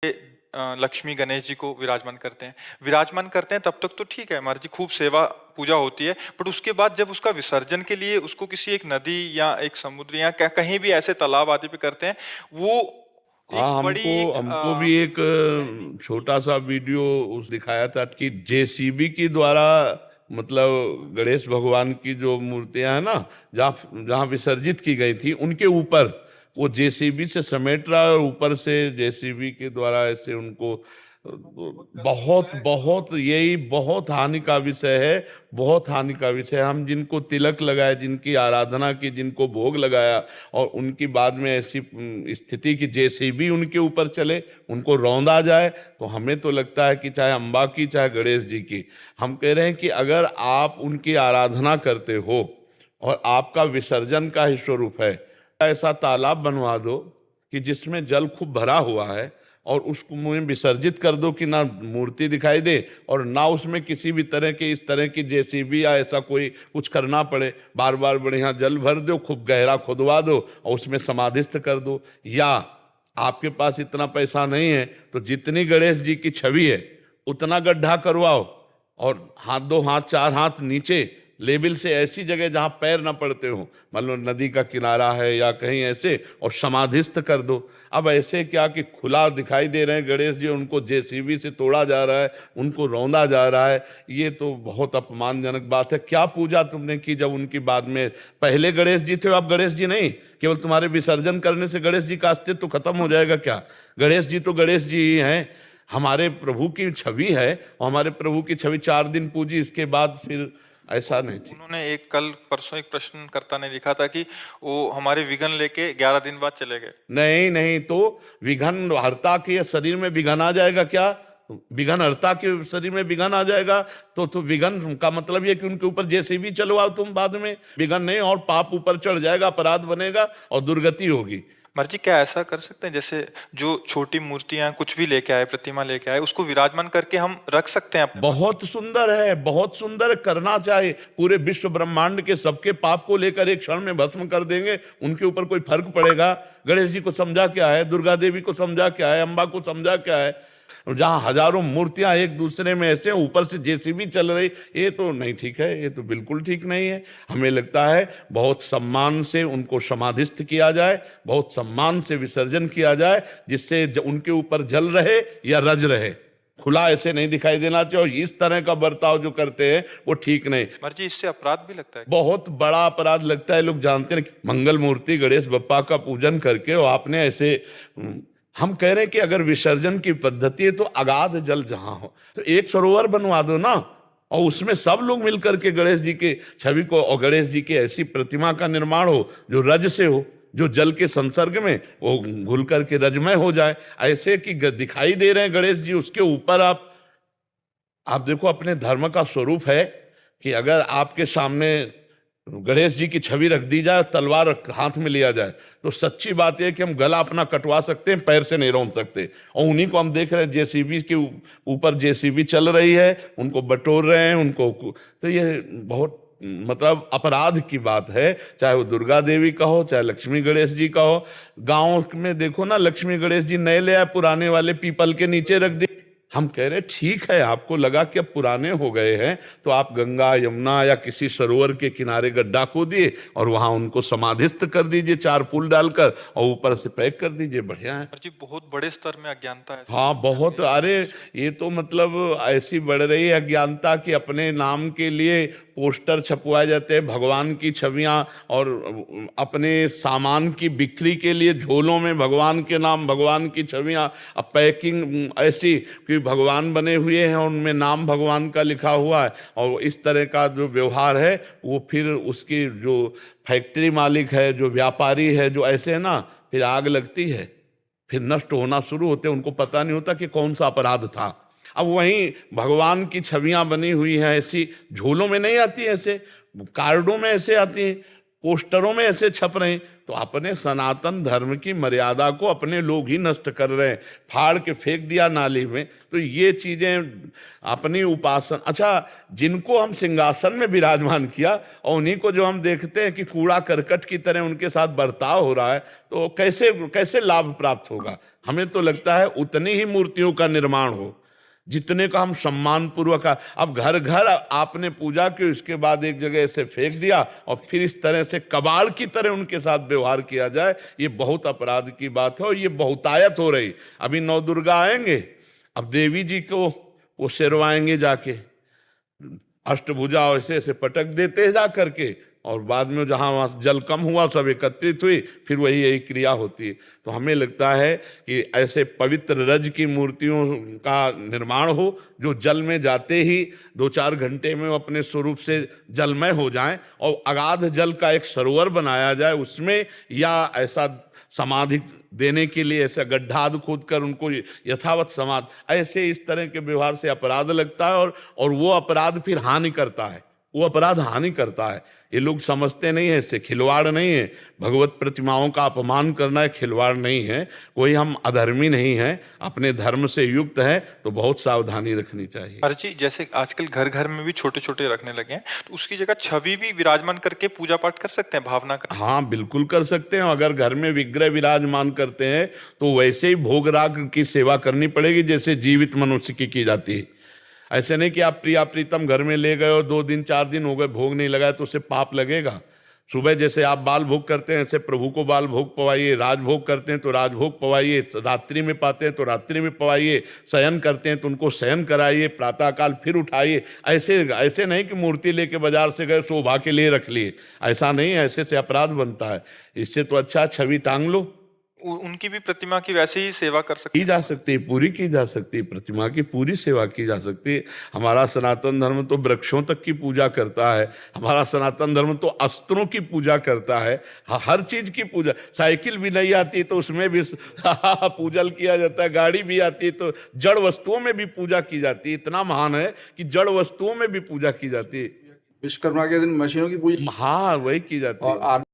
लक्ष्मी गणेश जी को विराजमान करते हैं तब तक तो ठीक है महाराज जी, खूब सेवा पूजा होती है। बट उसके बाद जब उसका विसर्जन के लिए उसको किसी एक नदी या एक समुद्र या कहीं भी ऐसे तालाब आदि पे करते हैं, वो हाँ, एक बड़ी हमको एक हमको भी एक छोटा सा वीडियो उस दिखाया था कि जेसीबी के द्वारा, मतलब गणेश भगवान की जो मूर्तियां हैं ना, जहाँ जहाँ विसर्जित की गई थी उनके ऊपर वो जेसीबी से समेट रहा है और ऊपर से जेसीबी के द्वारा ऐसे उनको बहुत बहुत यही बहुत हानि का विषय है। बहुत हानि का विषय है। हम जिनको तिलक लगाए, जिनकी आराधना की, जिनको भोग लगाया और उनकी बाद में ऐसी स्थिति की जेसीबी उनके ऊपर चले, उनको रौंदा जाए, तो हमें तो लगता है कि चाहे अम्बा की चाहे गणेश जी की, हम कह रहे हैं कि अगर आप उनकी आराधना करते हो और आपका विसर्जन का ही स्वरूप है, ऐसा तालाब बनवा दो कि जिसमें जल खूब भरा हुआ है और उसको मुझे विसर्जित कर दो कि ना मूर्ति दिखाई दे और ना उसमें किसी भी तरह के इस तरह की जेसीबी या ऐसा कोई कुछ करना पड़े। बार बार बढ़िया जल भर दो, खूब गहरा खुदवा दो और उसमें समाधिस्थ कर दो। या आपके पास इतना पैसा नहीं है तो जितनी गणेश जी की छवि है उतना गड्ढा करवाओ और हाथ दो हाथ चार हाथ नीचे लेवल से ऐसी जगह जहां पैर ना पड़ते हो, मतलब नदी का किनारा है या कहीं ऐसे, और समाधिस्थ कर दो। अब ऐसे क्या कि खुला दिखाई दे रहे हैं गणेश जी, उनको जेसीबी से तोड़ा जा रहा है, उनको रौंदा जा रहा है, ये तो बहुत अपमानजनक बात है। क्या पूजा तुमने की जब उनकी बाद में पहले गणेश जी थे, अब गणेश जी नहीं? केवल तुम्हारे विसर्जन करने से गणेश जी का अस्तित्व तो खत्म हो जाएगा क्या? गणेश जी तो गणेश जी ही हैं, हमारे प्रभु की छवि है और हमारे प्रभु की छवि 4 दिन पूजी, इसके बाद फिर ऐसा नहीं थी। उन्होंने एक कल परसों एक प्रश्नकर्ता ने लिखा था कि वो हमारे विघ्न लेके 11 दिन बाद चले गए। नहीं नहीं, तो विघन हर्ता के शरीर में विघन आ जाएगा क्या? विघन हर्ता के शरीर में विघन आ जाएगा तो विघन का मतलब ये कि उनके ऊपर जैसे भी चलवाओ तुम, बाद में विघन नहीं और पाप ऊपर चढ़ जाएगा, अपराध बनेगा और दुर्गति होगी। महाराज जी, क्या ऐसा कर सकते हैं जैसे जो छोटी मूर्तियां कुछ भी लेके आए, प्रतिमा लेके आए, उसको विराजमान करके हम रख सकते हैं अपने पास? बहुत सुंदर है, बहुत सुंदर करना चाहिए। पूरे विश्व ब्रह्मांड के सबके पाप को लेकर एक क्षण में भस्म कर देंगे, उनके ऊपर कोई फर्क पड़ेगा? गणेश जी को समझा क्या है, दुर्गा देवी को समझा क्या है, अम्बा को समझा क्या है? जहां हजारों मूर्तियां एक दूसरे में ऐसे ऊपर से जेसीबी चल रही, ये तो नहीं ठीक है, ये तो बिल्कुल ठीक नहीं है। हमें लगता है बहुत सम्मान से उनको समाधिस्थ किया जाए, बहुत सम्मान से विसर्जन किया जाए, जिससे उनके ऊपर जल रहे या रज रहे, खुला ऐसे नहीं दिखाई देना चाहिए। और इस तरह का बर्ताव जो करते हैं वो ठीक नहीं। महाराज जी, इससे अपराध भी लगता है? बहुत बड़ा अपराध लगता है। लोग जानते हैं मंगल मूर्ति गणेश बप्पा का पूजन करके और आपने ऐसे, हम कह रहे हैं कि अगर विसर्जन की पद्धति है तो अगाध जल जहां हो तो एक सरोवर बनवा दो ना, और उसमें सब लोग मिलकर के गणेश जी के छवि को और गणेश जी की ऐसी प्रतिमा का निर्माण हो जो रज से हो, जो जल के संसर्ग में वो घुल करके रजमय हो जाए। ऐसे कि दिखाई दे रहे हैं गणेश जी, उसके ऊपर आप देखो, अपने धर्म का स्वरूप है कि अगर आपके सामने गणेश जी की छवि रख दी जाए, तलवार हाथ में लिया जाए, तो सच्ची बात है कि हम गला अपना कटवा सकते हैं, पैर से नहीं रोक सकते। और उन्हीं को हम देख रहे हैं, जेसीबी के ऊपर जेसीबी चल रही है, उनको बटोर रहे हैं उनको। तो ये बहुत मतलब अपराध की बात है, चाहे वो दुर्गा देवी का हो चाहे लक्ष्मी गणेश जी का हो। गांव में देखो ना, लक्ष्मी गणेश जी नए ले आए, पुराने वाले पीपल के नीचे रख दिए। हम कह रहे ठीक है, आपको लगा कि अब पुराने हो गए हैं तो आप गंगा यमुना या किसी सरोवर के किनारे गड्ढा खोदिए और वहां उनको समाधिस्थ कर दीजिए, 4 फूल डालकर, और ऊपर से पैक कर दीजिए, बढ़िया है। जी, बहुत बड़े स्तर में अज्ञानता है। हाँ बहुत, अरे ये तो मतलब ऐसी बढ़ रही है अज्ञानता कि अपने नाम के लिए पोस्टर छपवाए जाते हैं, भगवान की छवियां, और अपने सामान की बिक्री के लिए झोलों में भगवान के नाम, भगवान की छवियां, अब पैकिंग ऐसी कि भगवान बने हुए हैं और उनमें नाम भगवान का लिखा हुआ है। और इस तरह का जो व्यवहार है वो फिर उसकी जो फैक्ट्री मालिक है, जो व्यापारी है, जो ऐसे है ना, फिर आग लगती है, फिर नष्ट होना शुरू होते हैं, उनको पता नहीं होता कि कौन सा अपराध था। अब वहीं भगवान की छवियां बनी हुई हैं, ऐसी झोलों में नहीं आती, ऐसे कार्डों में ऐसे आती हैं, पोस्टरों में ऐसे छप रहे हैं, तो अपने सनातन धर्म की मर्यादा को अपने लोग ही नष्ट कर रहे हैं, फाड़ के फेंक दिया नाली में। तो ये चीजें अपनी उपासना, अच्छा जिनको हम सिंहासन में विराजमान किया और उन्हीं को जो हम देखते हैं कि कूड़ा करकट की तरह उनके साथ बर्ताव हो रहा है, तो कैसे कैसे लाभ प्राप्त होगा? हमें तो लगता है उतनी ही मूर्तियों का निर्माण हो जितने का हम सम्मान पूर्वक। अब घर घर आपने पूजा की, उसके बाद एक जगह ऐसे फेंक दिया और फिर इस तरह से कबाड़ की तरह उनके साथ व्यवहार किया जाए, ये बहुत अपराध की बात है और ये बहुतायत हो रही। अभी नौ दुर्गा आएंगे, अब देवी जी को वो शेरवाएंगे जाके, अष्टभुजा ऐसे ऐसे पटक देते हैं जा करके, और बाद में जहाँ वहाँ जल कम हुआ सब एकत्रित हुई, फिर वही यही क्रिया होती है। तो हमें लगता है कि ऐसे पवित्र रज की मूर्तियों का निर्माण हो जो जल में जाते ही 2-4 घंटे में अपने स्वरूप से जलमय हो जाएं, और अगाध जल का एक सरोवर बनाया जाए उसमें, या ऐसा समाधि देने के लिए ऐसा गड्ढा खोद कर उनको यथावत समाधि, ऐसे इस तरह के व्यवहार से अपराध लगता है, और वो अपराध फिर हानि करता है, वो अपराध हानि करता है। ये लोग समझते नहीं है, इससे खिलवाड़ नहीं है। भगवत प्रतिमाओं का अपमान करना है, खिलवाड़ नहीं है। कोई हम अधर्मी नहीं है, अपने धर्म से युक्त है, तो बहुत सावधानी रखनी चाहिए। महाराज जी, जैसे आजकल घर घर में भी छोटे छोटे रखने लगे हैं, तो उसकी जगह छवि भी विराजमान करके पूजा पाठ कर सकते हैं, भावना कर। हाँ बिल्कुल कर सकते हैं। अगर घर में विग्रह विराजमान करते हैं तो वैसे ही भोग राग की सेवा करनी पड़ेगी जैसे जीवित मनुष्य की जाती है। ऐसे नहीं कि आप प्रिया प्रीतम घर में ले गए और 2 दिन 4 दिन हो गए भोग नहीं लगाया तो उससे पाप लगेगा। सुबह जैसे आप बाल भोग करते हैं ऐसे प्रभु को बाल भोग पवाइए, राजभोग करते हैं तो राजभोग पवाइए, रात्रि में पाते हैं तो रात्रि में पवाइए, शयन करते हैं तो उनको शयन कराइए, प्रातःकाल फिर उठाइए। ऐसे ऐसे नहीं कि मूर्ति लेके बाजार से गए शोभा के लिए रख लिए, ऐसा नहीं है, ऐसे से अपराध बनता है। इससे तो अच्छा छवि टांग लो। उनकी भी प्रतिमा की वैसे ही सेवा कर सकते की जा सकती है, पूरी की जा सकती है, प्रतिमा की पूरी सेवा की जा सकती है। हमारा सनातन धर्म तो वृक्षों तक की पूजा करता है, हमारा सनातन धर्म तो अस्त्रों की पूजा करता है, हर चीज की पूजा। साइकिल भी नहीं आती तो उसमें भी पूजन किया जाता है, गाड़ी भी आती है तो जड़ वस्तुओं में भी पूजा की जाती है। इतना महान है कि जड़ वस्तुओं में भी पूजा की जाती है। विश्वकर्मा के दिन मशीनों की पूजा हाँ वही की जाती है। और